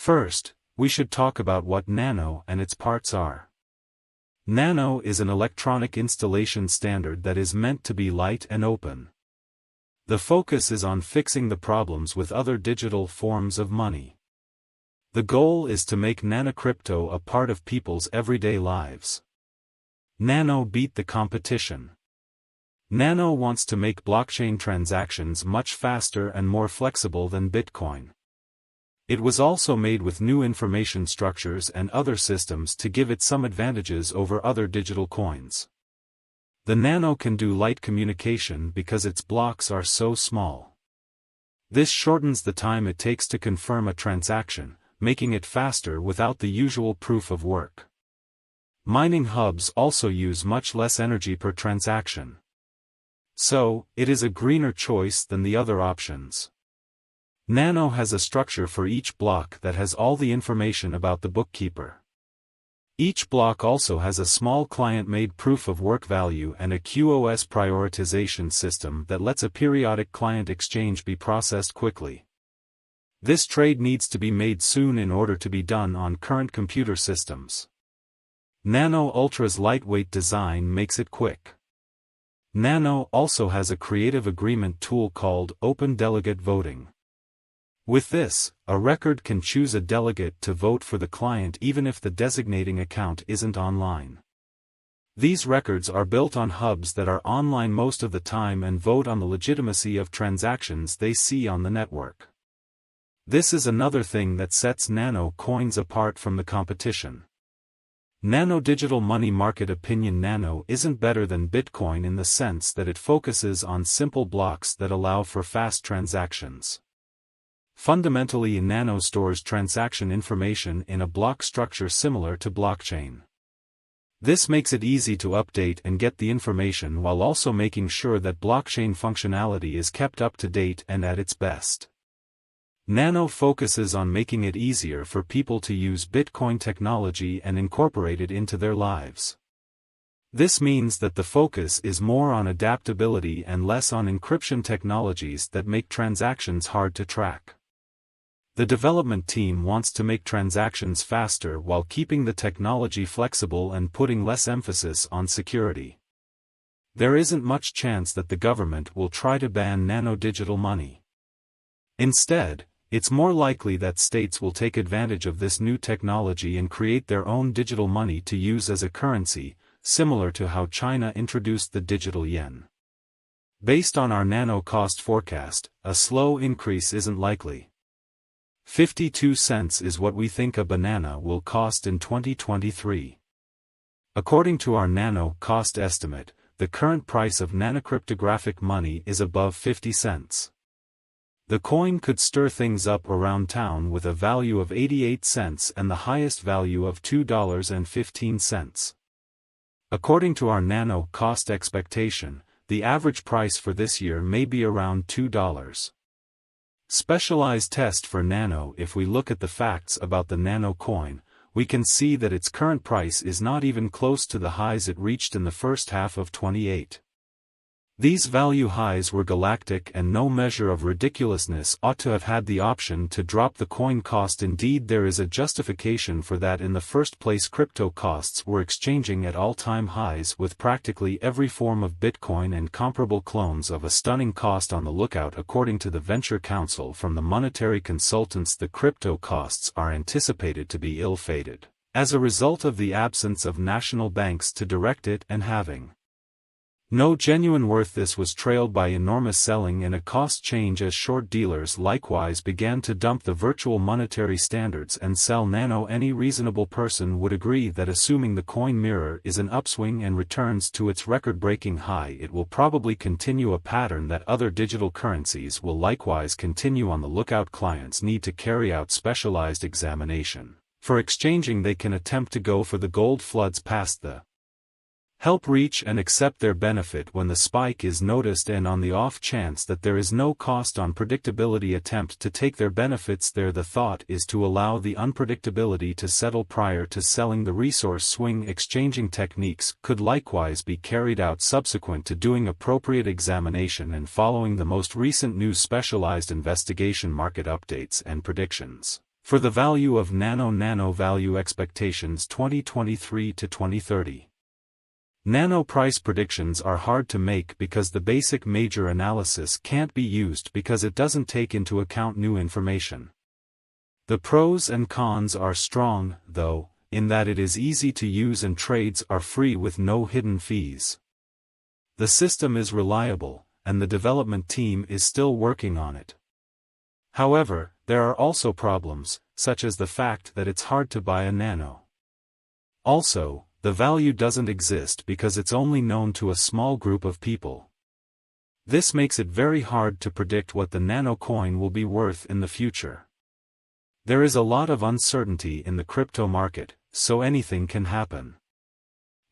First, we should talk about what Nano and its parts are. Nano is an electronic installation standard that is meant to be light and open. The focus is on fixing the problems with other digital forms of money. The goal is to make nanocrypto a part of people's everyday lives. Nano beat the competition. Nano wants to make blockchain transactions much faster and more flexible than Bitcoin. It was also made with new information structures and other systems to give it some advantages over other digital coins. The Nano can do light communication because its blocks are so small. This shortens the time it takes to confirm a transaction, making it faster without the usual proof of work. Mining hubs also use much less energy per transaction. So, it is a greener choice than the other options. Nano has a structure for each block that has all the information about the bookkeeper. Each block also has a small client-made proof-of-work value and a QoS prioritization system that lets a periodic client exchange be processed quickly. This trade needs to be made soon in order to be done on current computer systems. Nano Ultra's lightweight design makes it quick. Nano also has a creative agreement tool called Open Delegate Voting. With this, a record can choose a delegate to vote for the client even if the designating account isn't online. These records are built on hubs that are online most of the time and vote on the legitimacy of transactions they see on the network. This is another thing that sets Nano coins apart from the competition. Nano digital money market opinion. Nano isn't better than Bitcoin in the sense that it focuses on simple blocks that allow for fast transactions. Fundamentally, Nano stores transaction information in a block structure similar to blockchain. This makes it easy to update and get the information while also making sure that blockchain functionality is kept up to date and at its best. Nano focuses on making it easier for people to use Bitcoin technology and incorporate it into their lives. This means that the focus is more on adaptability and less on encryption technologies that make transactions hard to track. The development team wants to make transactions faster while keeping the technology flexible and putting less emphasis on security. There isn't much chance that the government will try to ban nano digital money. Instead, it's more likely that states will take advantage of this new technology and create their own digital money to use as a currency, similar to how China introduced the digital yen. Based on our nano cost forecast, a slow increase isn't likely. 52 cents is what we think a banana will cost in 2023. According to our nano cost estimate, the current price of nanocryptographic money is above 50 cents. The coin could stir things up around town with a value of 88 cents and the highest value of $2.15. According to our nano cost expectation, the average price for this year may be around $2. Specialized test for nano. If we look at the facts about the nano coin, we can see that its current price is not even close to the highs it reached in the first half of 2018. These value highs were galactic and no measure of ridiculousness ought to have had the option to drop the coin cost. Indeed, there is a justification for that. In the first place, crypto costs were exchanging at all-time highs with practically every form of Bitcoin and comparable clones of a stunning cost on the lookout. According to the Venture Council from the monetary consultants, the crypto costs are anticipated to be ill-fated, as a result of the absence of national banks to direct it and having no genuine worth. This was trailed by enormous selling in a cost change as short dealers likewise began to dump the virtual monetary standards and sell nano. Any reasonable person would agree that assuming the coin mirror is an upswing and returns to its record-breaking high, it will probably continue a pattern that other digital currencies will likewise continue. On the lookout, clients need to carry out specialized examination. For exchanging, they can attempt to go for the gold floods past the help reach and accept their benefit when the spike is noticed, and on the off chance that there is no cost on predictability, attempt to take their benefits there. The thought is to allow the unpredictability to settle prior to selling. The resource swing exchanging techniques could likewise be carried out subsequent to doing appropriate examination and following the most recent news, specialized investigation, market updates and predictions. For the value of Nano value expectations 2023 to 2030. Nano price predictions are hard to make because the basic major analysis can't be used because it doesn't take into account new information. The pros and cons are strong, though, in that it is easy to use and trades are free with no hidden fees. The system is reliable, and the development team is still working on it. However, there are also problems, such as the fact that it's hard to buy a Nano. Also, the value doesn't exist because it's only known to a small group of people. This makes it very hard to predict what the Nano coin will be worth in the future. There is a lot of uncertainty in the crypto market, so anything can happen.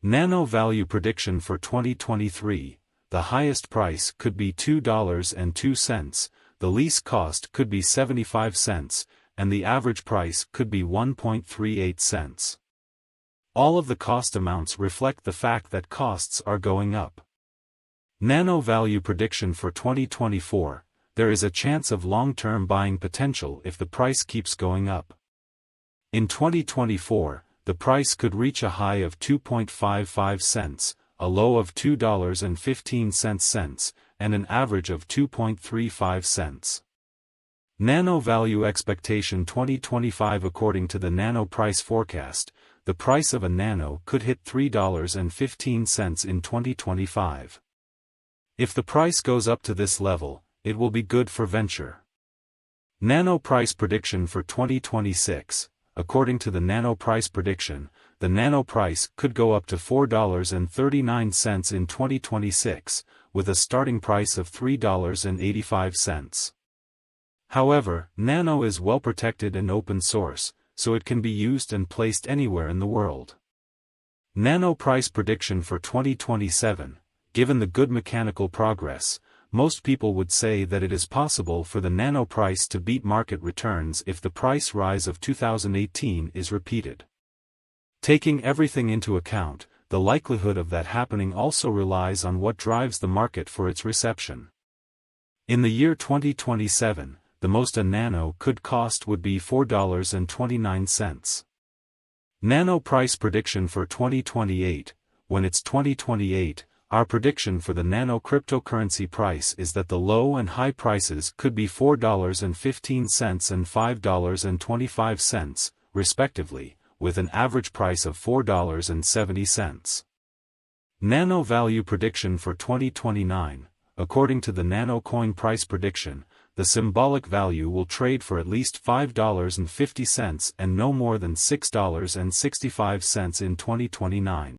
Nano value prediction for 2023, the highest price could be $2.02, the least cost could be 75 cents, and the average price could be 1.38 cents. All of the cost amounts reflect the fact that costs are going up. Nano value prediction for 2024, there is a chance of long-term buying potential if the price keeps going up. In 2024, the price could reach a high of 2.55 cents, a low of $2.15, and an average of 2.35 cents. Nano value expectation 2025. According to the Nano price forecast, the price of a Nano could hit $3.15 in 2025. If the price goes up to this level, it will be good for venture. Nano price prediction for 2026. According to the Nano price prediction, the Nano price could go up to $4.39 in 2026, with a starting price of $3.85. However, Nano is well protected and open source, so it can be used and placed anywhere in the world. Nano price prediction for 2027, given the good mechanical progress, most people would say that it is possible for the Nano price to beat market returns if the price rise of 2018 is repeated. Taking everything into account, the likelihood of that happening also relies on what drives the market for its reception. In the year 2027, the most a Nano could cost would be $4.29. Nano price prediction for 2028, when it's 2028, our prediction for the Nano cryptocurrency price is that the low and high prices could be $4.15 and $5.25, respectively, with an average price of $4.70. Nano value prediction for 2029, according to the Nano coin price prediction, the symbolic value will trade for at least $5.50 and no more than $6.65 in 2029.